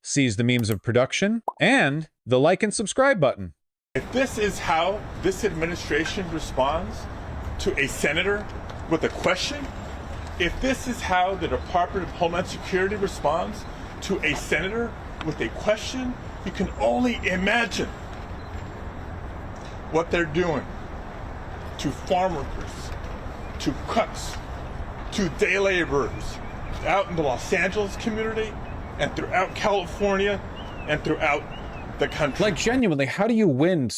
sees the means of production, and the like and subscribe button. If this is how this administration responds to a senator with a question, if this is how the Department of Homeland Security responds to a senator with a question, you can only imagine what they're doing to farm workers, to cooks, to day laborers out in the Los Angeles community and throughout California and throughout the country. Like, genuinely, how do you win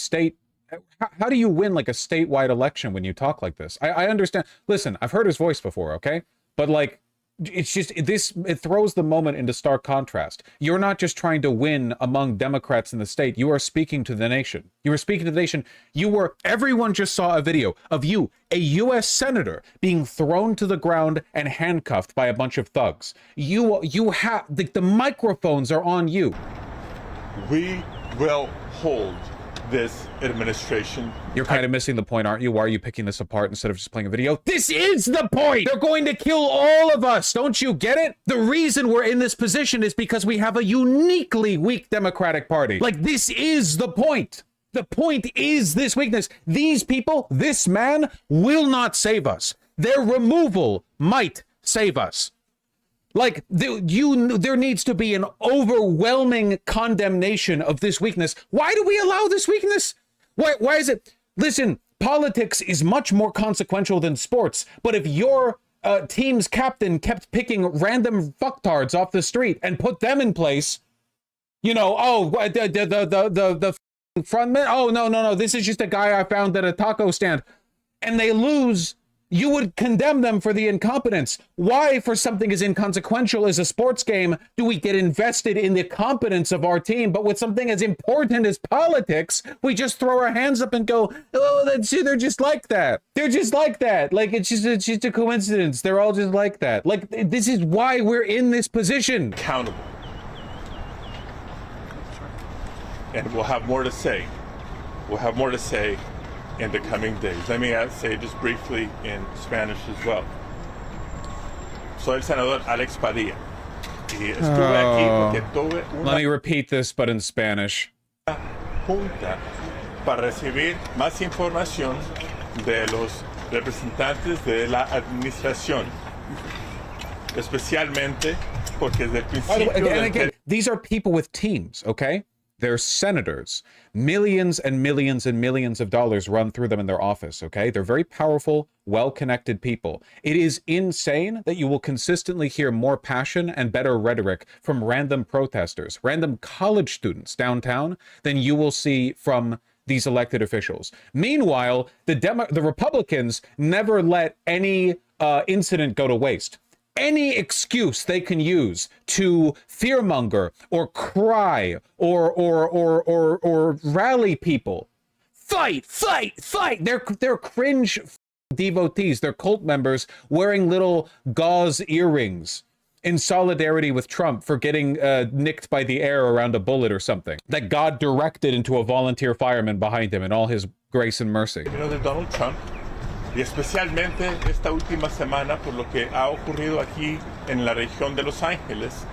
how do you win like a statewide election when you talk like this? I understand. Listen, I've heard his voice before, okay? But like, it's just, it throws the moment into stark contrast. You're not just trying to win among Democrats in the state. You are speaking to the nation. You are speaking to the nation. Everyone just saw a video of you, a U.S. senator, being thrown to the ground and handcuffed by a bunch of thugs. You have, the microphones are on you. We will hold this administration. You're kind of missing the point, aren't you? Why are you picking this apart instead of just playing a video? This is the point! They're going to kill all of us! Don't you get it? The reason we're in this position is because we have a uniquely weak Democratic Party. Like, this is the point. The point is this weakness. These people, this man, will not save us. Their removal might save us. Like, there needs to be an overwhelming condemnation of this weakness. Why do we allow this weakness? Why is it? Listen, politics is much more consequential than sports. But if your team's captain kept picking random fucktards off the street and put them in place, you know, oh, the frontman, oh, no, this is just a guy I found at a taco stand, and they lose, you would condemn them for the incompetence. Why, for something as inconsequential as a sports game, do we get invested in the competence of our team? But with something as important as politics, we just throw our hands up and go, oh, they're just like that. They're just like that. Like, it's just a coincidence. They're all just like that. Like, this is why we're in this position. Accountable. And we'll have more to say. We'll have more to say in the coming days. Let me say just briefly in Spanish as well. Soy el senador Alex Padilla. Y estuve aquí porque tuve Let me repeat this, but in Spanish. Junta para recibir más información de los representantes de la administración. Especialmente porque desde el principio... Again, these are people with teams, okay? They're senators. Millions and millions and millions of dollars run through them in their office, okay? They're very powerful, well-connected people. It is insane that you will consistently hear more passion and better rhetoric from random protesters, random college students downtown, than you will see from these elected officials. Meanwhile, the Republicans never let any incident go to waste. Any excuse they can use to fearmonger or cry or rally people. Fight, fight, fight. They're cringe devotees. They're cult members wearing little gauze earrings in solidarity with Trump for getting nicked by the air around a bullet or something that God directed into a volunteer fireman behind him in all his grace and mercy. You know, de Donald Trump. Y especialmente esta última semana por lo que ha ocurrido aquí en la región de Los Ángeles,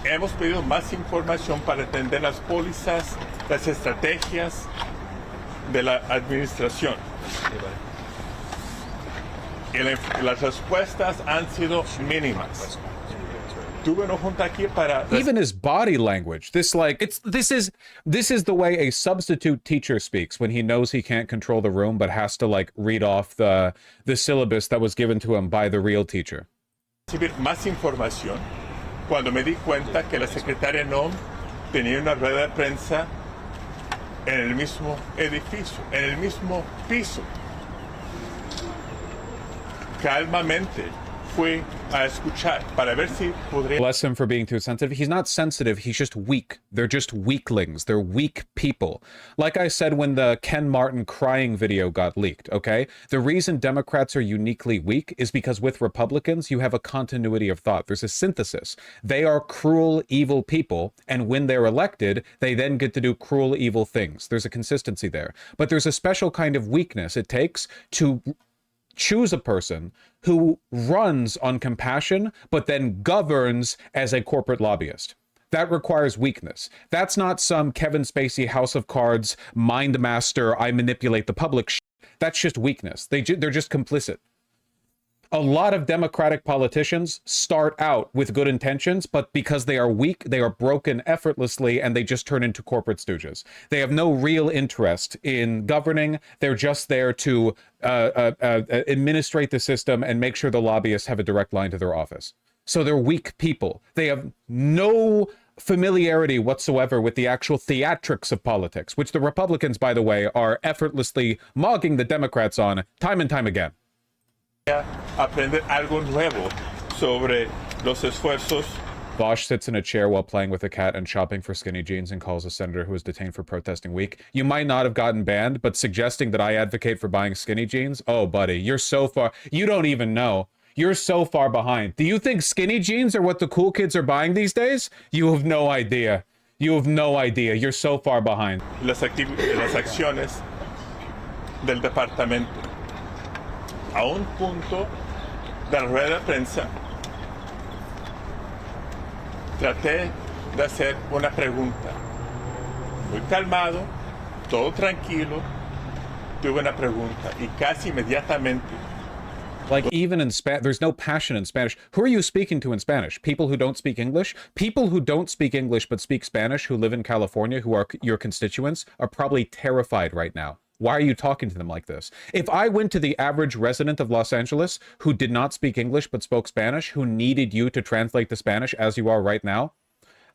hemos pedido más información para entender las pólizas, las estrategias de la administración. Y las respuestas han sido mínimas. Even his body language, this is the way a substitute teacher speaks when he knows he can't control the room but has to like read off the syllabus that was given to him by the real teacher. Recibir más información cuando me di cuenta que la secretaria no tenía una rueda de prensa en el mismo edificio, en el mismo piso. Calmamente fui a escuchar para ver si podría... Bless him for being too sensitive. He's not sensitive, he's just weak. They're just weaklings. They're weak people. Like I said when the Ken Martin crying video got leaked, okay? The reason Democrats are uniquely weak is because with Republicans, you have a continuity of thought. There's a synthesis. They are cruel, evil people, and when they're elected, they then get to do cruel, evil things. There's a consistency there. But there's a special kind of weakness it takes to choose a person who runs on compassion, but then governs as a corporate lobbyist. That requires weakness. That's not some Kevin Spacey House of Cards mind master, I manipulate the public shit. That's just weakness. They're just complicit. A lot of Democratic politicians start out with good intentions, but because they are weak, they are broken effortlessly, and they just turn into corporate stooges. They have no real interest in governing. They're just there to administrate the system and make sure the lobbyists have a direct line to their office. So they're weak people. They have no familiarity whatsoever with the actual theatrics of politics, which the Republicans, by the way, are effortlessly mogging the Democrats on time and time again. Aprender algo nuevo sobre los esfuerzos. Vaush sits in a chair while playing with a cat and shopping for skinny jeans and calls a senator who was detained for protesting weak. You might not have gotten banned, but suggesting that I advocate for buying skinny jeans? Oh, buddy, you're so far. You don't even know. You're so far behind. Do you think skinny jeans are what the cool kids are buying these days? You have no idea. You have no idea. You're so far behind. Las acciones del departamento. A un punto de la rueda de prensa, traté de hacer una pregunta. Muy calmado, todo tranquilo, tuve una pregunta y casi inmediatamente. Like, even in Spanish, there's no passion in Spanish. Who are you speaking to in Spanish? People who don't speak English? People who don't speak English but speak Spanish, who live in California, who are your constituents, are probably terrified right now. Why are you talking to them like this? If I went to the average resident of Los Angeles who did not speak English but spoke Spanish, who needed you to translate the Spanish as you are right now,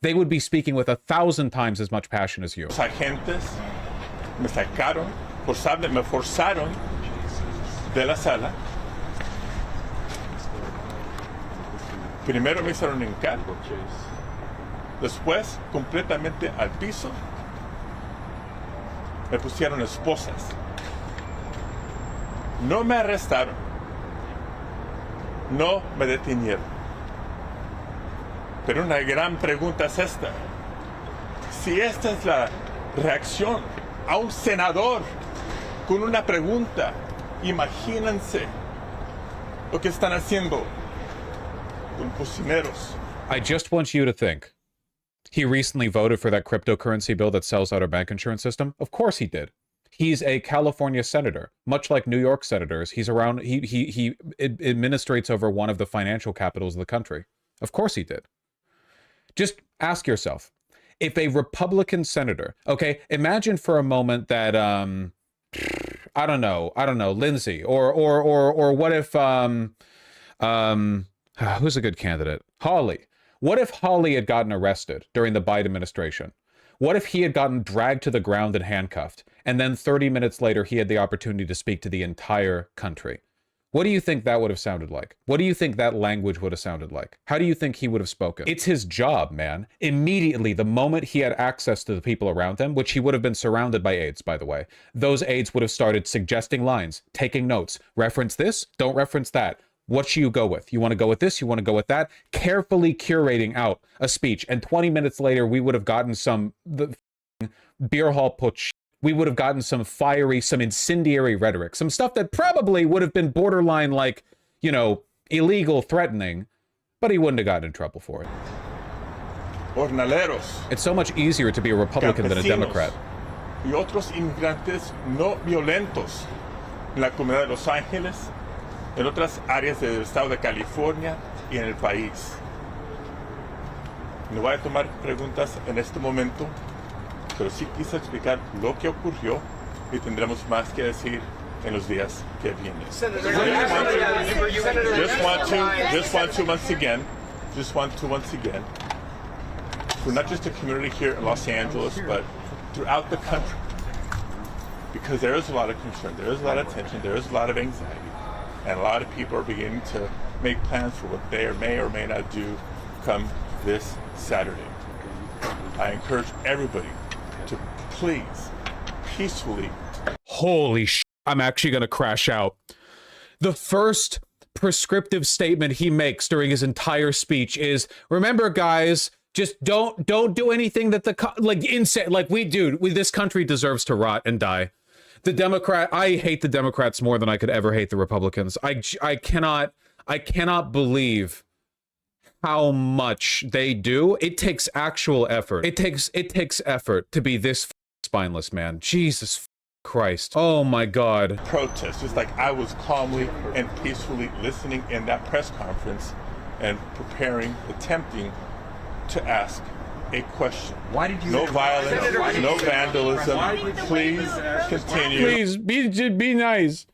they would be speaking with 1,000 times as much passion as you. Los agentes me sacaron, me forzaron de la sala. Primero me hicieron hincar, después completamente al piso. Me pusieron esposas. No me arrestaron. No me detenieron. Pero una gran pregunta es esta. Si esta es la reacción a un senador con una pregunta, imagínense lo que están haciendo con cocineros. I just want you to think. He recently voted for that cryptocurrency bill that sells out our bank insurance system. Of course he did. He's a California senator, much like New York senators. He's around. He administrates over one of the financial capitals of the country. Of course he did. Just ask yourself, if a Republican senator, okay, imagine for a moment that I don't know, Lindsay, or what if who's a good candidate? Hawley. What if Hawley had gotten arrested during the Biden administration? What if he had gotten dragged to the ground and handcuffed, and then 30 minutes later he had the opportunity to speak to the entire country? What do you think that would have sounded like? What do you think that language would have sounded like? How do you think he would have spoken? It's his job, man. Immediately, the moment he had access to the people around him, which he would have been surrounded by aides, by the way, those aides would have started suggesting lines, taking notes. Reference this, don't reference that. What should you go with? You want to go with this? You want to go with that? Carefully curating out a speech. And 20 minutes later, we would have gotten some beer hall putsch. We would have gotten some fiery, some incendiary rhetoric. Some stuff that probably would have been borderline like, you know, illegal, threatening. But he wouldn't have gotten in trouble for it. Jornaleros. It's so much easier to be a Republican than a Democrat. Y otros inmigrantes no violentos en la comunidad de Los Ángeles, en otras áreas del estado de California y en el país. No voy a tomar preguntas en este momento, pero sí quise explicar lo que ocurrió y tendremos más que decir en los días que vienen. Just want to once again, for not just the community here in Los Angeles, but throughout the country, because there is a lot of concern, there is a lot of tension, there is a lot of anxiety. And a lot of people are beginning to make plans for what they may or may not do come this Saturday. I encourage everybody to please, peacefully. Holy sh! I'm actually going to crash out. The first prescriptive statement he makes during his entire speech is, remember guys, just don't do anything that this country deserves to rot and die. I hate the Democrats more than I could ever hate the Republicans. I cannot believe how much they do. It takes actual effort. It takes effort to be this spineless, man. Jesus Christ. Oh my God. Protest, just like I was calmly and peacefully listening in that press conference and preparing, attempting to ask a question. Why did you? No violence, no vandalism. Please continue. Please be nice.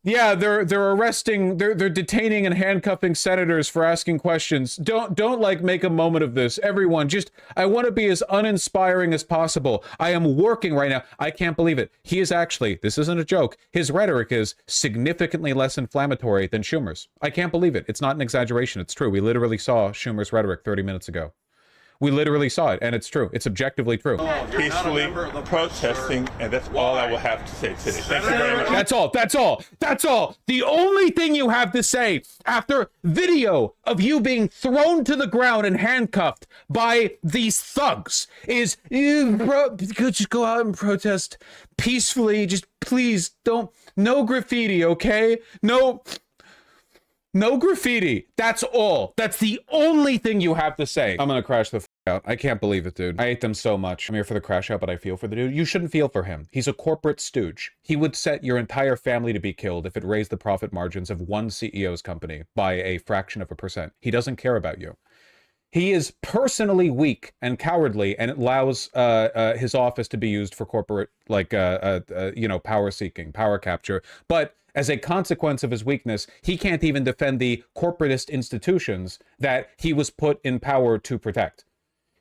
Yeah, they're arresting, they're detaining and handcuffing senators for asking questions. Don't like make a moment of this. Everyone, just I want to be as uninspiring as possible. I am working right now. I can't believe it. He is actually, this isn't a joke. His rhetoric is significantly less inflammatory than Schumer's. I can't believe it. It's not an exaggeration. It's true. We literally saw Schumer's rhetoric 30 minutes ago. We literally saw it, and it's true. It's objectively true. Peacefully protesting, and that's all I will have to say today. Thank you very much. That's all. That's all. That's all. The only thing you have to say after video of you being thrown to the ground and handcuffed by these thugs is you could just go out and protest peacefully. Just please don't. No graffiti, okay? No graffiti. That's all. That's the only thing you have to say. I'm gonna crash the out. I can't believe it, dude. I hate them so much. I'm here for the crash out, but I feel for the dude. You shouldn't feel for him. He's a corporate stooge. He would set your entire family to be killed if it raised the profit margins of one CEO's company by a fraction of a percent. He doesn't care about you. He is personally weak and cowardly, and it allows his office to be used for corporate, like, power seeking, power capture. But as a consequence of his weakness, he can't even defend the corporatist institutions that he was put in power to protect.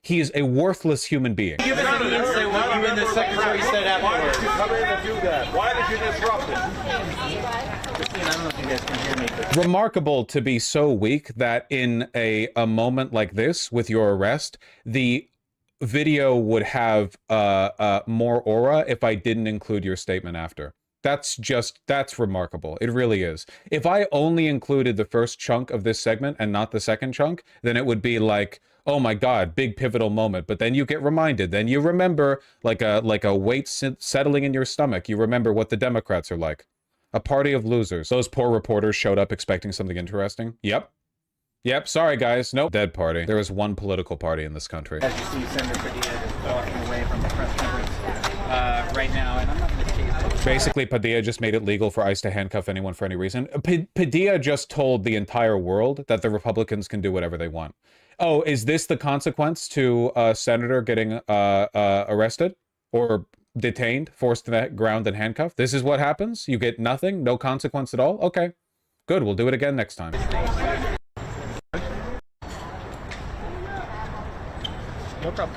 He is a worthless human being. Give us any insight what you and the secretary said afterwards. Come in and do that. Why did you disrupt it? Christine, I don't know if you guys can hear me. But... Remarkable to be so weak that in a moment like this with your arrest, the video would have more aura if I didn't include your statement after. That's remarkable. It really is. If I only included the first chunk of this segment and not the second chunk, then it would be like, oh my God, big pivotal moment. But then you get reminded, then you remember like a weight settling in your stomach. You remember what the Democrats are like. A party of losers. Those poor reporters showed up expecting something interesting. Yep. Sorry guys. Nope. Dead party. There is one political party in this country. As you see, Senator Padilla is walking away from the press conference right now, and I'm not going to chase. Basically, Padilla just made it legal for ICE to handcuff anyone for any reason. Padilla just told the entire world that the Republicans can do whatever they want. Oh, is this the consequence to a senator getting arrested or detained, forced to the ground and handcuffed? This is what happens? You get nothing? No consequence at all? Okay. Good, we'll do it again next time. No problem.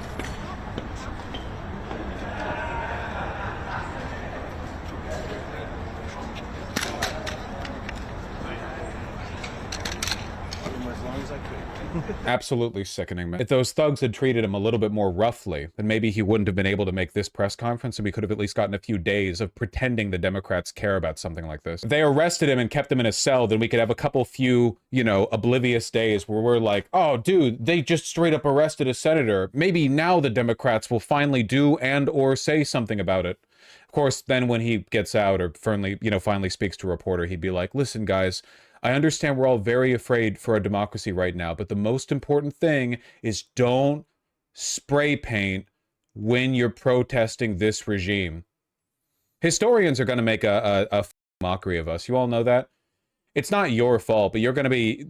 Absolutely sickening, man. If those thugs had treated him a little bit more roughly, then maybe he wouldn't have been able to make this press conference, and we could have at least gotten a few days of pretending the Democrats care about something like this. If they arrested him and kept him in a cell, then we could have a few, oblivious days where we're like, oh, dude, they just straight up arrested a senator. Maybe now the Democrats will finally do and or say something about it. Of course, then when he gets out or finally speaks to a reporter, he'd be like, listen, guys, I understand we're all very afraid for our democracy right now, but the most important thing is don't spray paint when you're protesting this regime. Historians are going to make a mockery of us. You all know that. It's not your fault, but you're going to be,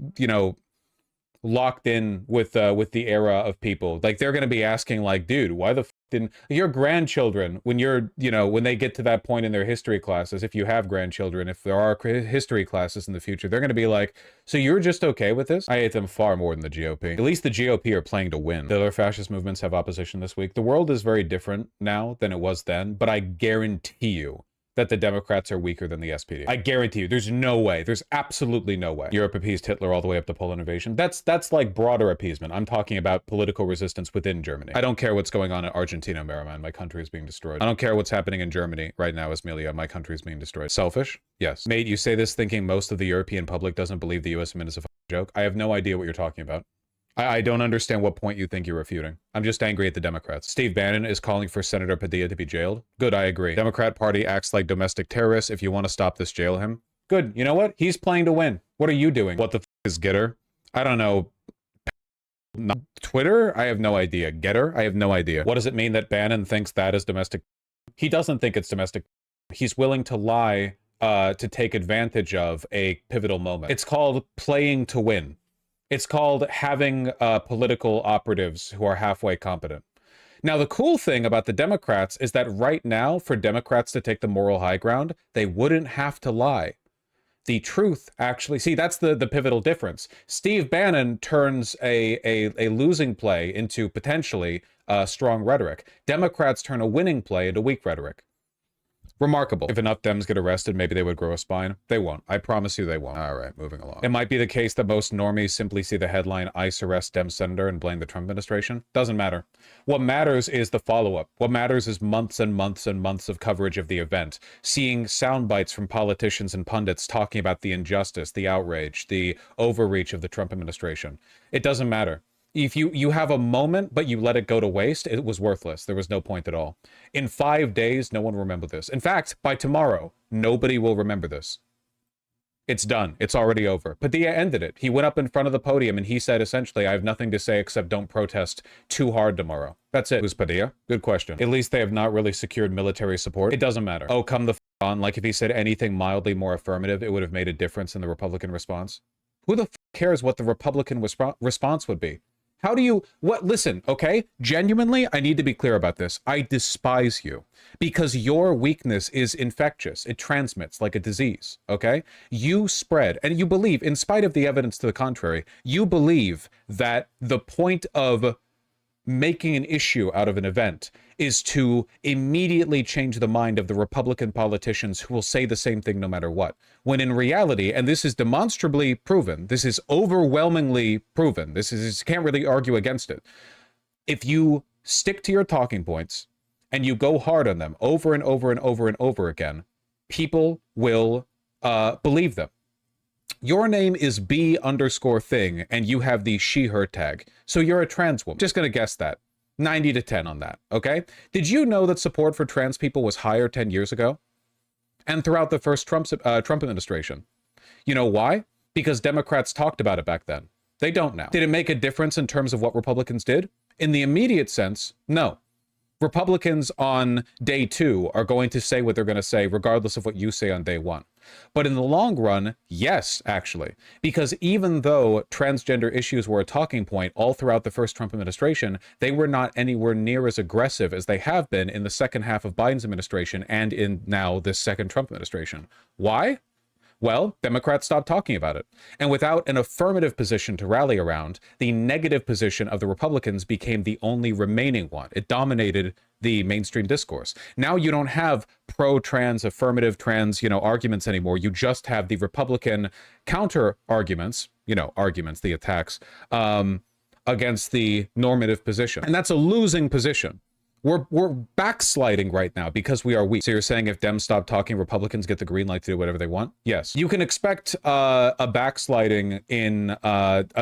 locked in with the era of people. Like, they're going to be asking, like, dude, why the f didn't your grandchildren, when you're, when they get to that point in their history classes, if you have grandchildren, if there are history classes in the future, they're going to be like, so you're just okay with this? I hate them far more than the GOP. At least the GOP are playing to win. The other fascist movements have opposition this week. The world is very different now than it was then, but I guarantee you that the Democrats are weaker than the SPD. I guarantee you, there's no way. There's absolutely no way. Europe appeased Hitler all the way up to Poland invasion. That's like broader appeasement. I'm talking about political resistance within Germany. I don't care what's going on in Argentina, Merriman. My country is being destroyed. I don't care what's happening in Germany right now, Esmelia. My country is being destroyed. Selfish? Yes. Mate, you say this thinking most of the European public doesn't believe the US admin is a joke. I have no idea what you're talking about. I don't understand what point you think you're refuting. I'm just angry at the Democrats. Steve Bannon is calling for Senator Padilla to be jailed. Good, I agree. Democrat Party acts like domestic terrorists. If you want to stop this, jail him. Good. You know what? He's playing to win. What are you doing? What the f is Gitter? I don't know. Twitter? I have no idea. Getter? I have no idea. What does it mean that Bannon thinks that is domestic? He doesn't think it's domestic. He's willing to lie to take advantage of a pivotal moment. It's called playing to win. It's called having political operatives who are halfway competent. Now, the cool thing about the Democrats is that right now, for Democrats to take the moral high ground, they wouldn't have to lie. The truth actually, see, that's the pivotal difference. Steve Bannon turns a losing play into potentially strong rhetoric. Democrats turn a winning play into weak rhetoric. Remarkable. If enough Dems get arrested, maybe they would grow a spine. They won't. I promise you they won't. All right, moving along. It might be the case that most normies simply see the headline, ICE arrest Dem senator, and blame the Trump administration. Doesn't matter. What matters is the follow-up. What matters is months and months and months of coverage of the event. Seeing sound bites from politicians and pundits talking about the injustice, the outrage, the overreach of the Trump administration. It doesn't matter. If you have a moment, but you let it go to waste, it was worthless. There was no point at all. In 5 days, no one will remember this. In fact, by tomorrow, nobody will remember this. It's done. It's already over. Padilla ended it. He went up in front of the podium and he said, essentially, I have nothing to say except don't protest too hard tomorrow. That's it. Who's Padilla? Good question. At least they have not really secured military support. It doesn't matter. Oh, come the f on. Like if he said anything mildly more affirmative, it would have made a difference in the Republican response. Who the f cares what the Republican response would be? How do you, listen, okay? Genuinely, I need to be clear about this. I despise you because your weakness is infectious. It transmits like a disease, okay? You spread, and you believe, in spite of the evidence to the contrary, you believe that the point of making an issue out of an event is to immediately change the mind of the Republican politicians who will say the same thing no matter what. When in reality, and this is demonstrably proven, this is overwhelmingly proven, this is, you can't really argue against it. If you stick to your talking points and you go hard on them over and over and over and over again, people will believe them. Your name is B_thing, and you have the she/her tag. So you're a trans woman. Just gonna guess that. 90-10 on that, okay? Did you know that support for trans people was higher 10 years ago? And throughout the first Trump administration. You know why? Because Democrats talked about it back then. They don't now. Did it make a difference in terms of what Republicans did? In the immediate sense, no. Republicans on day 2 are going to say what they're going to say regardless of what you say on day 1. But in the long run, yes, actually. Because even though transgender issues were a talking point all throughout the first Trump administration, they were not anywhere near as aggressive as they have been in the second half of Biden's administration and in now this second Trump administration. Why? Well, Democrats stopped talking about it. And without an affirmative position to rally around, the negative position of the Republicans became the only remaining one. It dominated the mainstream discourse. Now you don't have pro-trans, affirmative trans, arguments anymore. You just have the Republican counter arguments, the attacks, against the normative position. And that's a losing position. We're backsliding right now because we are weak. So you're saying if Dems stop talking, Republicans get the green light to do whatever they want? Yes. You can expect a backsliding in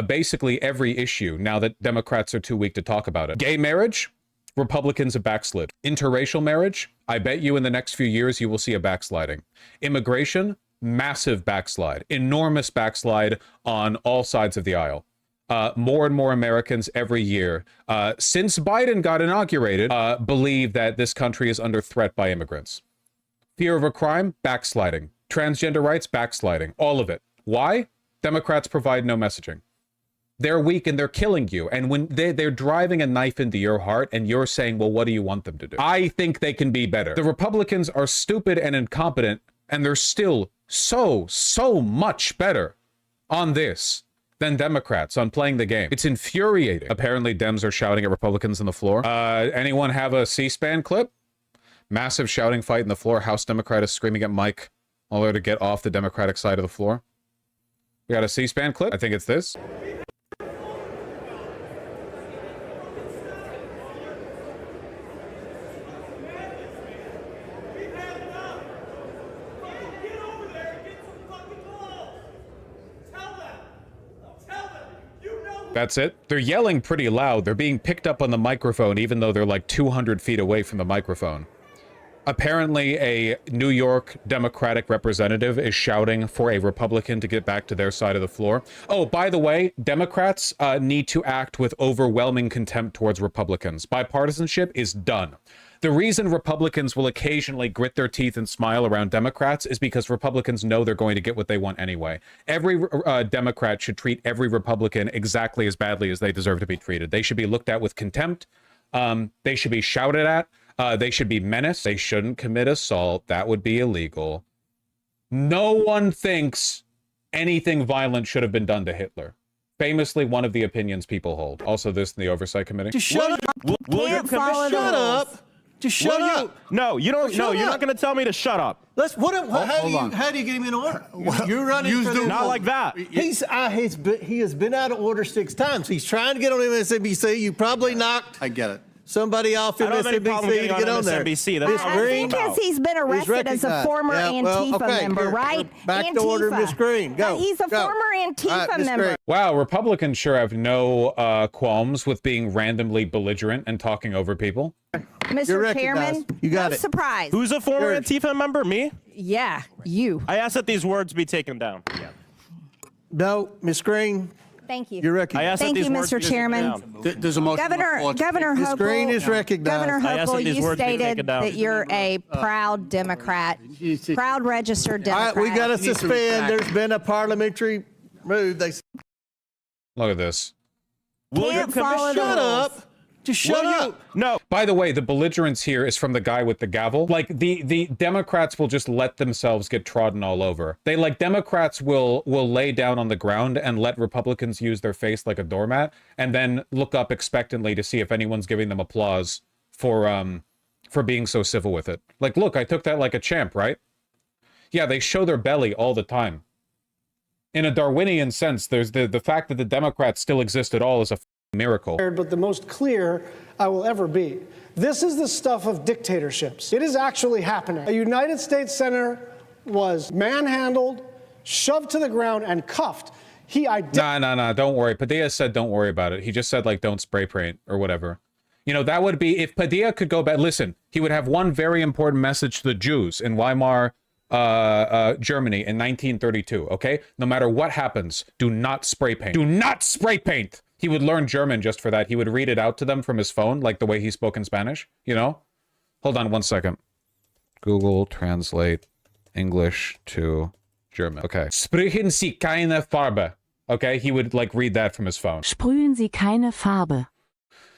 basically every issue now that Democrats are too weak to talk about it. Gay marriage? Republicans have backslid. Interracial marriage? I bet you in the next few years you will see a backsliding. Immigration? Massive backslide. Enormous backslide on all sides of the aisle. More and more Americans every year, since Biden got inaugurated, believe that this country is under threat by immigrants. Fear of a crime? Backsliding. Transgender rights? Backsliding. All of it. Why? Democrats provide no messaging. They're weak and they're killing you. And when they're driving a knife into your heart and you're saying, well, what do you want them to do? I think they can be better. The Republicans are stupid and incompetent, and they're still so much better on this than Democrats on playing the game. It's infuriating. Apparently Dems are shouting at Republicans on the floor. Anyone have a C-SPAN clip? Massive shouting fight in the floor. House Democrat is screaming at Mike in order to get off the Democratic side of the floor. We got a C-SPAN clip. I think it's this. That's it. They're yelling pretty loud. They're being picked up on the microphone, even though they're like 200 feet away from the microphone. Apparently, a New York Democratic representative is shouting for a Republican to get back to their side of the floor. Oh, by the way, Democrats need to act with overwhelming contempt towards Republicans. Bipartisanship is done. The reason Republicans will occasionally grit their teeth and smile around Democrats is because Republicans know they're going to get what they want anyway. Every Democrat should treat every Republican exactly as badly as they deserve to be treated. They should be looked at with contempt. They should be shouted at. They should be menaced. They shouldn't commit assault. That would be illegal. No one thinks anything violent should have been done to Hitler. Famously, one of the opinions people hold. Also, this in the Oversight Committee. Just shut up. William, Shut up. Just shut up. No, you don't. No, you're up. not going to tell me to shut up. Let's. How do you get him in order? You're running for the Not like that. He has been out of order 6 times. He's trying to get on MSNBC. You probably knocked. I get it. Somebody off I don't have any problem MSNBC to getting get on on there. MSNBC. That's Miss not I Green, think as he's been arrested as a recognized. former Yeah, well, Antifa okay, member, here, right? back to Antifa. order, Miss Green. Go. He's a go. former Antifa All right, Miss member. Green. Wow, Republicans sure have no qualms with being randomly belligerent and talking over people. You're Mr. Chairman, recognized. You got no it. surprise. Who's a former Yours. Antifa member? Me? Yeah, you. I asked that these words be taken down. No, Miss Green, Thank you. you're I recognized. asked Thank that these you, words Mr. be taken Chairman. down. There's a motion. on the floor. Governor Miss Green is Hochul, recognized. Governor I asked that Hochul, these you words be taken stated down. that you're a proud Democrat, proud registered All Democrat. right, we got to You need to suspend. retract. There's been a parliamentary move. They Look at this. William, follow the shut rules. up. Just shut up. No. By the way, the belligerence here is from the guy with the gavel. Like, the Democrats will just let themselves get trodden all over. Democrats will lay down on the ground and let Republicans use their face like a doormat, and then look up expectantly to see if anyone's giving them applause for being so civil with it. Like, look, I took that like a champ, right? Yeah, they show their belly all the time. In a Darwinian sense, there's the fact that the Democrats still exist at all is a miracle. But the most clear I will ever be. This is the stuff of dictatorships. It is actually happening. A United States senator was manhandled, shoved to the ground, and cuffed. Nah, don't worry. Padilla said don't worry about it. He just said, like, don't spray paint or whatever. You know, that would be, if Padilla could go back, listen, he would have one very important message to the Jews in Weimar, Germany in 1932, okay? No matter what happens, do not spray paint. Do not spray paint! He would learn German just for that. He would read it out to them from his phone, like the way he spoke in Spanish, you know? Hold on 1 second. Google translate English to German. Okay. Sprechen Sie keine Farbe. Okay, he would like read that from his phone. Sprühen Sie keine Farbe.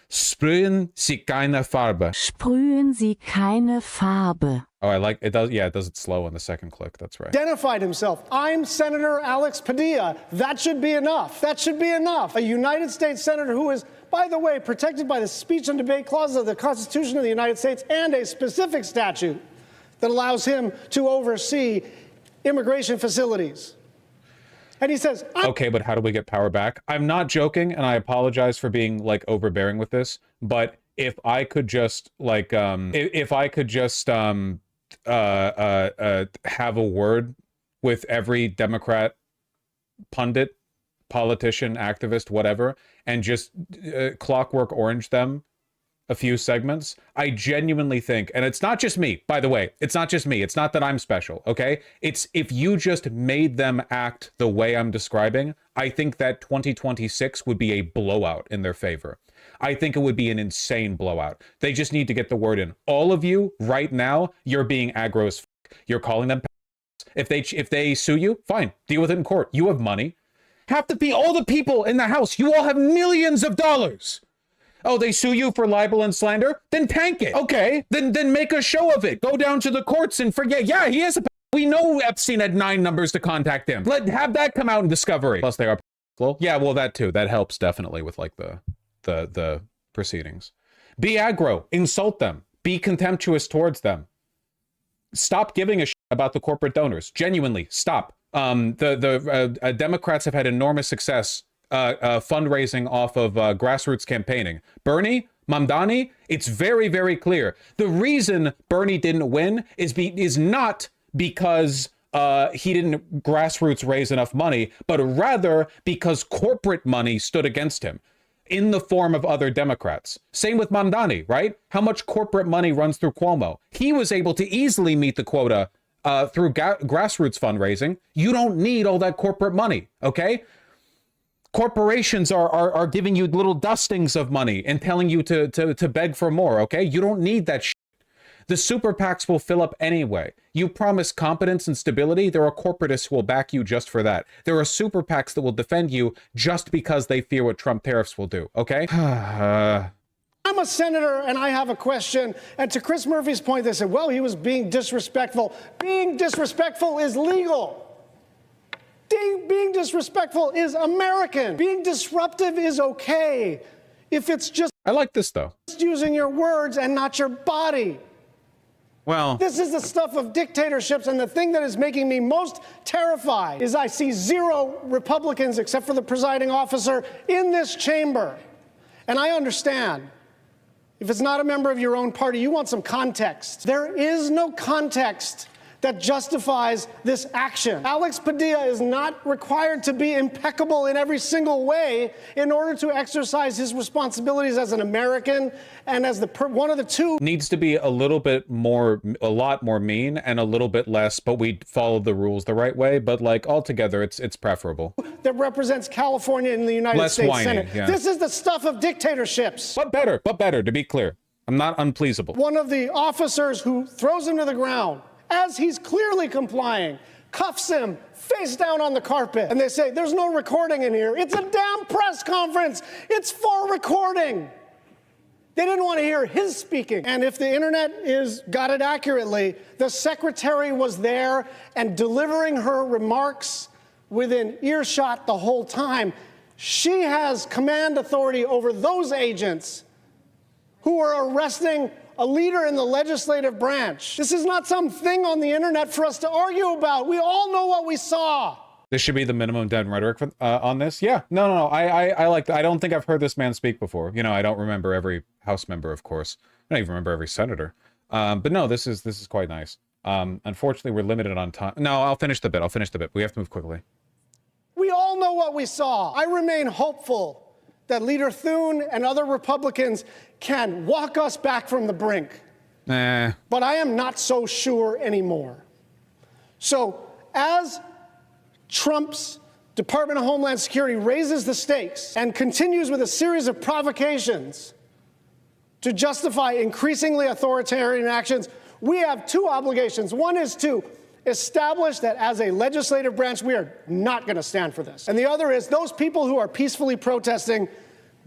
Sprühen Sie keine Farbe. Sprühen Sie keine Farbe. Oh, I like it. Does it does it slow on the second click? That's right. Identified himself. I'm Senator Alex Padilla. That should be enough. That should be enough. A United States senator who is, by the way, protected by the speech and debate clause of the Constitution of the United States and a specific statute that allows him to oversee immigration facilities. And he says, Okay, but how do we get power back? I'm not joking, and I apologize for being like overbearing with this, but if I could just like if I could just have a word with every Democrat pundit, politician, activist, whatever, and just clockwork orange them a few segments, I genuinely think, and it's not just me, by the way, it's not just me, it's not that I'm special, okay? It's if you just made them act the way I'm describing, I think that 2026 would be a blowout in their favor. I think it would be an insane blowout. They just need to get the word in. All of you, right now, you're being aggro as f***. You're calling them if they sue you, fine, deal with it in court. You have money. All the people in the house, you all have millions of dollars. Oh, they sue you for libel and slander? Then tank it. Okay, then make a show of it. Go down to the courts and forget. Yeah, he is a. We know Epstein had 9 numbers to contact him. Have that come out in discovery. Plus, they are. Yeah, well, that too. That helps definitely with like the proceedings. Be aggro. Insult them. Be contemptuous towards them. Stop giving a shit about the corporate donors. Genuinely, stop. The Democrats have had enormous success fundraising off of grassroots campaigning. Bernie, Mamdani, it's very, very clear. The reason Bernie didn't win is not because he didn't grassroots raise enough money, but rather because corporate money stood against him. in the form of other Democrats. Same with Mamdani, right? How much corporate money runs through Cuomo? He was able to easily meet the quota through grassroots fundraising. You don't need all that corporate money, okay? Corporations are giving you little dustings of money and telling you to beg for more, okay? You don't need that shit. The super PACs will fill up anyway. You promise competence and stability, there are corporatists who will back you just for that. There are super PACs that will defend you just because they fear what Trump tariffs will do, okay? I'm a senator and I have a question. And to Chris Murphy's point, they said, well, he was being disrespectful. Being disrespectful is legal. Being disrespectful is American. Being disruptive is okay if it's just I like this though. using your words and not your body. Well, This is the stuff of dictatorships, and the thing that is making me most terrified is I see 0 Republicans, except for the presiding officer, in this chamber. And I understand. If it's not a member of your own party, you want some context. There is no context that justifies this action. Alex Padilla is not required to be impeccable in every single way in order to exercise his responsibilities as an American and as one of the two. Needs to be a little bit more, a lot more mean and a little bit less, but we followed the rules the right way. But like altogether, it's preferable. That represents California in the United Less States whiny, Senate. yeah. This is the stuff of dictatorships. But better, to be clear. I'm not unpleasable. One of the officers who throws him to the ground as he's clearly complying, cuffs him face down on the carpet. And they say, there's no recording in here. It's a damn press conference. It's for recording. They didn't want to hear his speaking. And if the internet got it accurately, the secretary was there and delivering her remarks within earshot the whole time. She has command authority over those agents who are arresting a leader in the legislative branch. This is not some thing on the internet for us to argue about. We all know what we saw. This should be the minimum dead rhetoric on this. Yeah, no. I like that. I don't think I've heard this man speak before. You know, I don't remember every House member, of course. I don't even remember every senator. But no, this is quite nice. Unfortunately, we're limited on time. No, I'll finish the bit. We have to move quickly. We all know what we saw. I remain hopeful that Leader Thune and other Republicans can walk us back from the brink. But I am not so sure anymore. So as Trump's Department of Homeland Security raises the stakes and continues with a series of provocations to justify increasingly authoritarian actions, we have 2 obligations. One is to establish that as a legislative branch, we are not going to stand for this. And the other is those people who are peacefully protesting,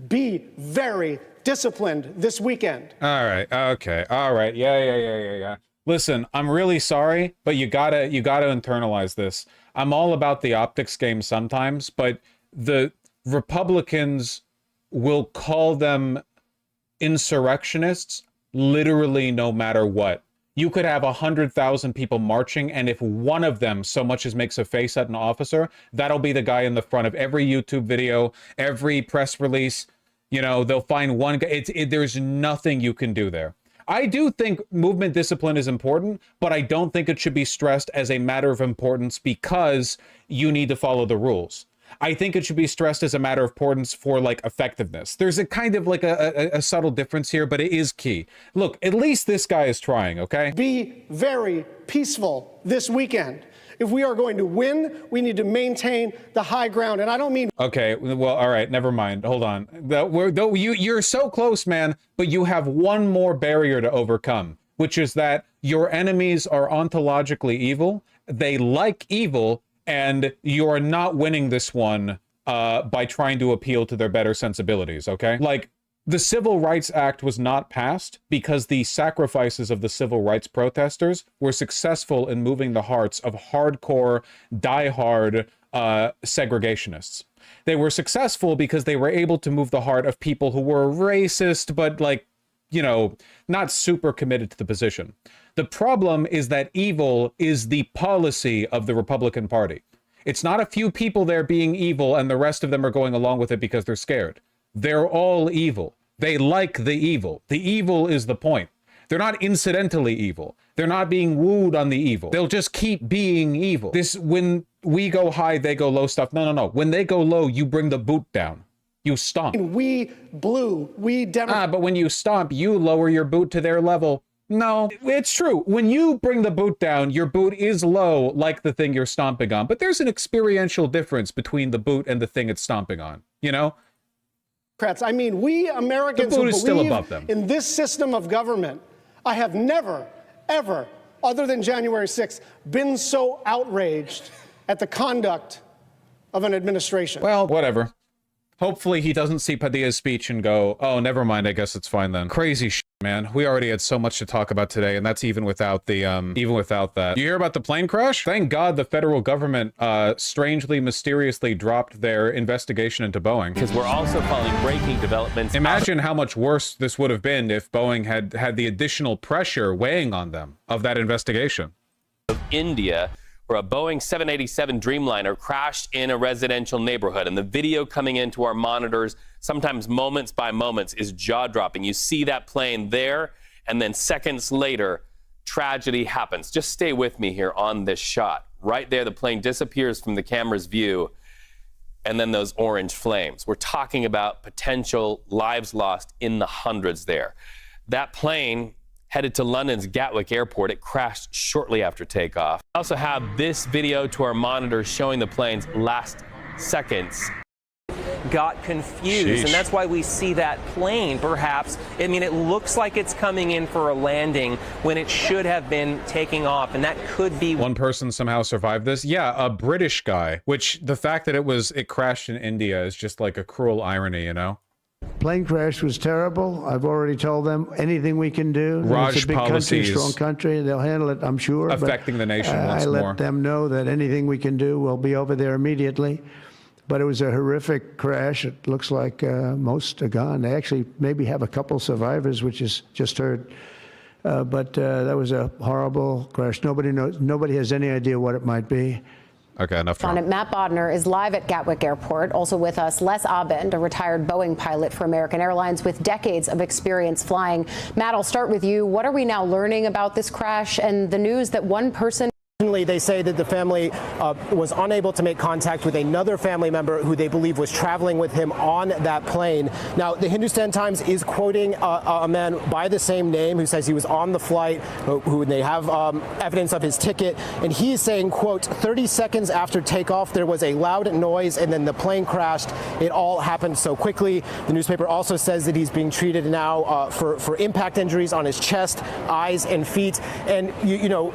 be very disciplined this weekend. All right. Okay. All right. Yeah. Listen, I'm really sorry, but you gotta internalize this. I'm all about the optics game sometimes, but the Republicans will call them insurrectionists literally no matter what. You could have 100,000 people marching, and if one of them so much as makes a face at an officer, that'll be the guy in the front of every YouTube video, every press release. You know, they'll find one guy. There's nothing you can do there. I do think movement discipline is important, but I don't think it should be stressed as a matter of importance because you need to follow the rules. I think it should be stressed as a matter of importance for like effectiveness. There's a kind of like a subtle difference here, but it is key. Look, at least this guy is trying, okay? Be very peaceful this weekend. If we are going to win, we need to maintain the high ground. And I don't mean... Okay, well, all right, never mind. Hold on. You're so close, man, but you have one more barrier to overcome, which is that your enemies are ontologically evil. They like evil, and you're not winning this one by trying to appeal to their better sensibilities, okay? Like, the Civil Rights Act was not passed because the sacrifices of the civil rights protesters were successful in moving the hearts of hardcore, diehard segregationists. They were successful because they were able to move the heart of people who were racist, but like, you know, not super committed to the position. The problem is that evil is the policy of the Republican Party. It's not a few people there being evil and the rest of them are going along with it because they're scared. They're all evil. They like the evil. The evil is the point. They're not incidentally evil. They're not being wooed on the evil. They'll just keep being evil. This, when we go high, they go low stuff. No. When they go low, you bring the boot down. You stomp. We blue, we Democrats. But when you stomp, you lower your boot to their level. No, it's true. When you bring the boot down, your boot is low, like the thing you're stomping on. But there's an experiential difference between the boot and the thing it's stomping on, you know? I mean, we Americans who is still believe above them. in this system of government, I have never, ever, other than January 6th, been so outraged at the conduct of an administration. Well, whatever. Hopefully he doesn't see Padilla's speech and go, oh, never mind, I guess it's fine then. Crazy shit, man. We already had so much to talk about today, and that's even without the, even without that. You hear about the plane crash? Thank God the federal government, strangely, mysteriously dropped their investigation into Boeing. Because we're also following breaking developments. Imagine how much worse this would have been if Boeing had had the additional pressure weighing on them of that investigation. Of India, where a Boeing 787 Dreamliner crashed in a residential neighborhood. And the video coming into our monitors, sometimes moments by moments, is jaw-dropping. You see that plane there, and then seconds later, tragedy happens. Just stay with me here on this shot. Right there, the plane disappears from the camera's view, and then those orange flames. We're talking about potential lives lost in the hundreds there. That plane headed to London's Gatwick Airport. It crashed shortly after takeoff. We also have this video to our monitors showing the plane's last seconds. Got confused, and that's why we see that plane, perhaps. I mean, it looks like it's coming in for a landing when it should have been taking off, and that could be... One person somehow survived this? Yeah, a British guy, which the fact that it crashed in India is just like a cruel irony, you know? Plane crash was terrible. I've already told them anything we can do. It's a big country, strong country. They'll handle it, I'm sure. Affecting the nation once more. I let them know that anything we can do, we'll be over there immediately. But it was a horrific crash. It looks like most are gone. They actually maybe have a couple survivors, which is just heard. But that was a horrible crash. Nobody knows. Nobody has any idea what it might be. Okay, enough. Matt Bodner is live at Gatwick Airport. Also with us, Les Abend, a retired Boeing pilot for American Airlines with decades of experience flying. Matt, I'll start with you. What are we now learning about this crash and the news that one person... They say that the family was unable to make contact with another family member who they believe was traveling with him on that plane. Now, the Hindustan Times is quoting a man by the same name who says he was on the flight, who they have evidence of his ticket, and he is saying, quote, 30 seconds after takeoff, there was a loud noise and then the plane crashed. It all happened so quickly. The newspaper also says that he's being treated now for impact injuries on his chest, eyes, and feet. And, you know,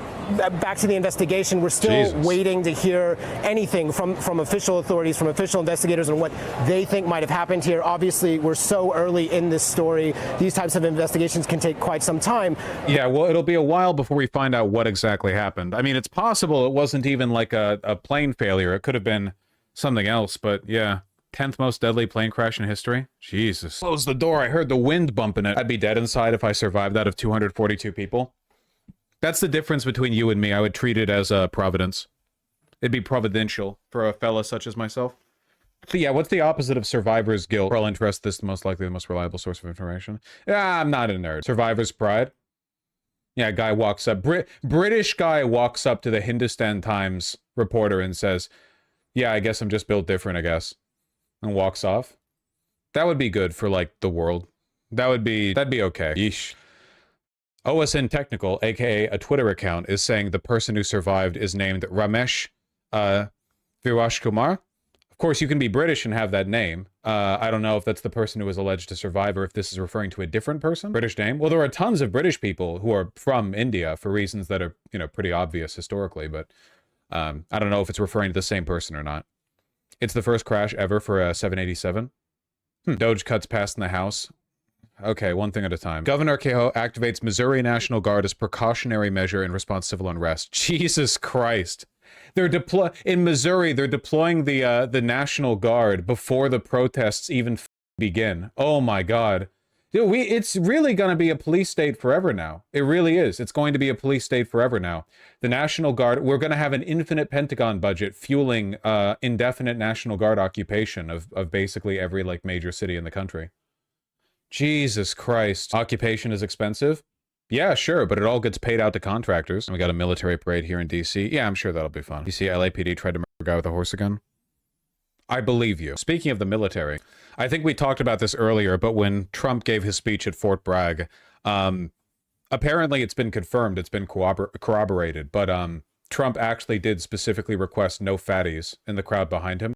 back to the investigation, we're still waiting to hear anything from official authorities, from official investigators on what they think might have happened here. Obviously, we're so early in this story. These types of investigations can take quite some time. Yeah, well, it'll be a while before we find out what exactly happened. I mean, it's possible it wasn't even like a plane failure. It could have been something else, but yeah. 10th most deadly plane crash in history? Jesus. Close the door. I heard the wind bumping it. I'd be dead inside if I survived that of 242 people. That's the difference between you and me. I would treat it as a providence. It'd be providential for a fella such as myself. So yeah, what's the opposite of survivor's guilt? For all interest, this is most likely the most reliable source of information. Yeah, I'm not a nerd. Survivor's pride? Yeah, guy walks up. British guy walks up to the Hindustan Times reporter and says, yeah, I guess I'm just built different, I guess. And walks off. That would be good for, like, the world. That'd be okay. Yeesh. OSN Technical, aka a Twitter account, is saying the person who survived is named Ramesh Vaush Kumar. Of course, you can be British and have that name. I don't know if that's the person who was alleged to survive or if this is referring to a different person. British name? Well, there are tons of British people who are from India for reasons that are, you know, pretty obvious historically, but I don't know if it's referring to the same person or not. It's the first crash ever for a 787. Doge cuts past in the House. Okay, one thing at a time. Governor Kehoe activates Missouri National Guard as precautionary measure in response to civil unrest. Jesus Christ. They're in Missouri, they're deploying the National Guard before the protests even begin. Oh my God. Dude, it's really going to be a police state forever now. It really is. It's going to be a police state forever now. The National Guard, we're going to have an infinite Pentagon budget fueling indefinite National Guard occupation of basically every like major city in the country. Jesus Christ. Occupation is expensive? Yeah, sure, but it all gets paid out to contractors. And we got a military parade here in DC. Yeah, I'm sure that'll be fun. You see LAPD tried to murder a guy with a horse again? I believe you. Speaking of the military, I think we talked about this earlier, but when Trump gave his speech at Fort Bragg, apparently it's been confirmed, it's been corroborated, but Trump actually did specifically request no fatties in the crowd behind him.